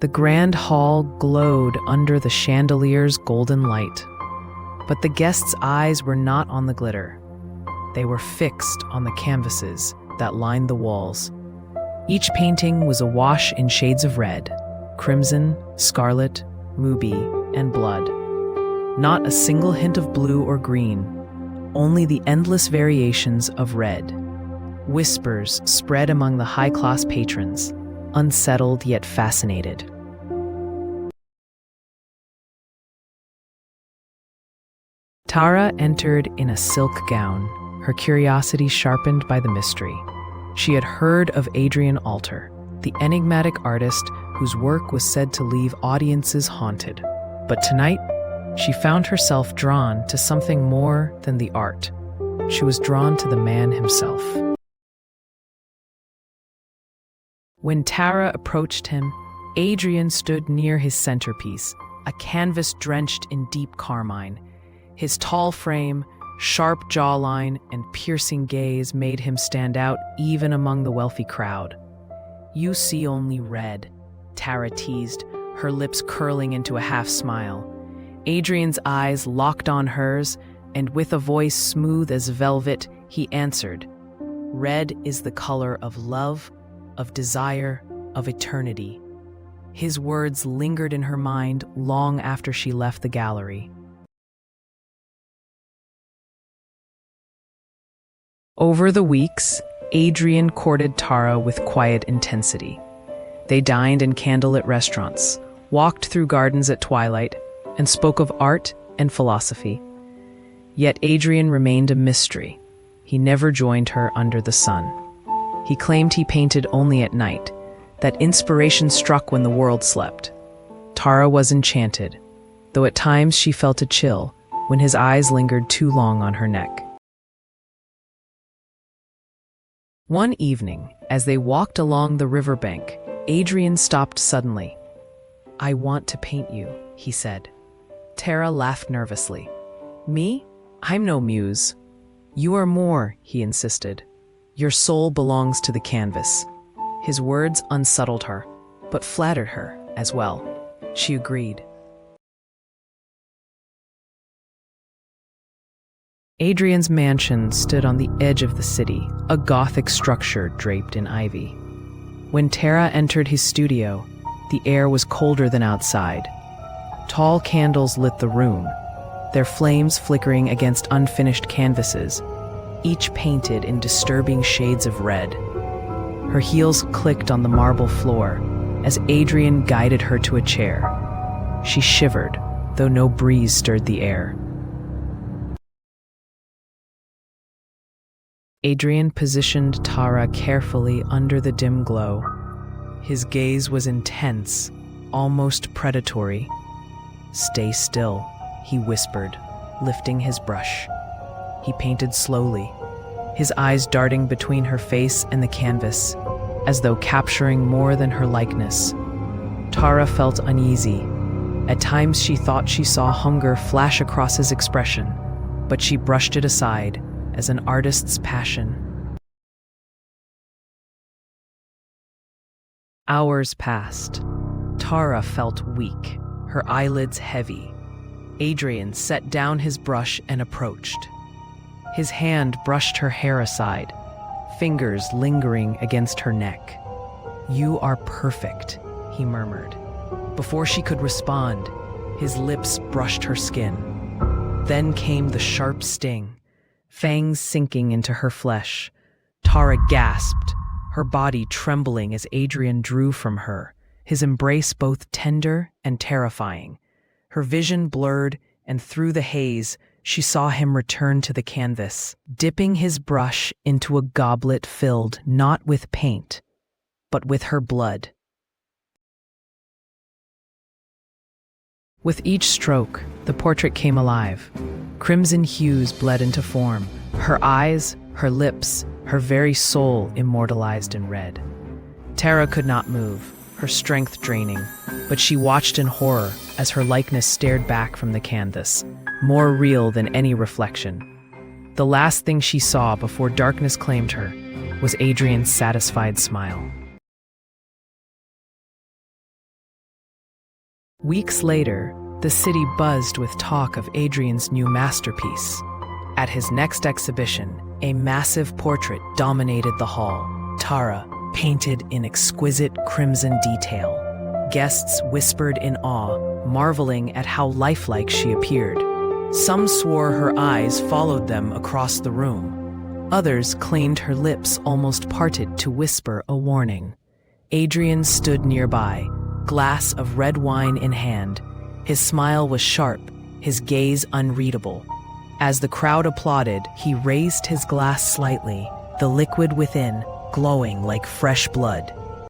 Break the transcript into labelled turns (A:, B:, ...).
A: The grand hall glowed under the chandelier's golden light. But the guests' eyes were not on the glitter. They were fixed on the canvases that lined the walls. Each painting was awash in shades of red, crimson, scarlet, ruby, and blood. Not a single hint of blue or green, only the endless variations of red. Whispers spread among the high-class patrons, unsettled yet fascinated. Tara entered in a silk gown, her curiosity sharpened by the mystery. She had heard of Adrian Alter, the enigmatic artist whose work was said to leave audiences haunted. But tonight, she found herself drawn to something more than the art. She was drawn to the man himself. When Tara approached him, Adrian stood near his centerpiece, a canvas drenched in deep carmine. His tall frame, sharp jawline, and piercing gaze made him stand out even among the wealthy crowd. "You see only red," Tara teased, her lips curling into a half-smile. Adrian's eyes locked on hers, and with a voice smooth as velvet, he answered, "Red is the color of love, of desire, of eternity." His words lingered in her mind long after she left the gallery. Over the weeks, Adrian courted Tara with quiet intensity. They dined in candlelit restaurants, walked through gardens at twilight, and spoke of art and philosophy. Yet Adrian remained a mystery. He never joined her under the sun. He claimed he painted only at night, that inspiration struck when the world slept. Tara was enchanted, though at times she felt a chill when his eyes lingered too long on her neck. One evening, as they walked along the riverbank, Adrian stopped suddenly. "I want to paint you," he said. Tara laughed nervously. "Me? I'm no muse." "You are more," he insisted. "Your soul belongs to the canvas." His words unsettled her, but flattered her as well. She agreed. Adrian's mansion stood on the edge of the city, a Gothic structure draped in ivy. When Tara entered his studio, the air was colder than outside. Tall candles lit the room, their flames flickering against unfinished canvases, each painted in disturbing shades of red. Her heels clicked on the marble floor as Adrian guided her to a chair. She shivered, though no breeze stirred the air. Adrian positioned Tara carefully under the dim glow. His gaze was intense, almost predatory. "Stay still," he whispered, lifting his brush. He painted slowly, his eyes darting between her face and the canvas, as though capturing more than her likeness. Tara felt uneasy. At times she thought she saw hunger flash across his expression, but she brushed it aside as an artist's passion. Hours passed. Tara felt weak, her eyelids heavy. Adrian set down his brush and approached. His hand brushed her hair aside, fingers lingering against her neck. "You are perfect," he murmured. Before she could respond, his lips brushed her skin. Then came the sharp sting, fangs sinking into her flesh. Tara gasped, her body trembling as Adrian drew from her, his embrace both tender and terrifying. Her vision blurred, and through the haze, she saw him return to the canvas, dipping his brush into a goblet filled not with paint, but with her blood. With each stroke, the portrait came alive. Crimson hues bled into form, her eyes, her lips, her very soul immortalized in red. Tara could not move, her strength draining, but she watched in horror as her likeness stared back from the canvas, more real than any reflection. The last thing she saw before darkness claimed her was Adrian's satisfied smile. Weeks later, the city buzzed with talk of Adrian's new masterpiece. At his next exhibition, a massive portrait dominated the hall, Tara, painted in exquisite crimson detail. Guests whispered in awe, marveling at how lifelike she appeared. Some swore her eyes followed them across the room. Others claimed her lips almost parted to whisper a warning. Adrian stood nearby, glass of red wine in hand. His smile was sharp, his gaze unreadable. As the crowd applauded, he raised his glass slightly, the liquid within glowing like fresh blood.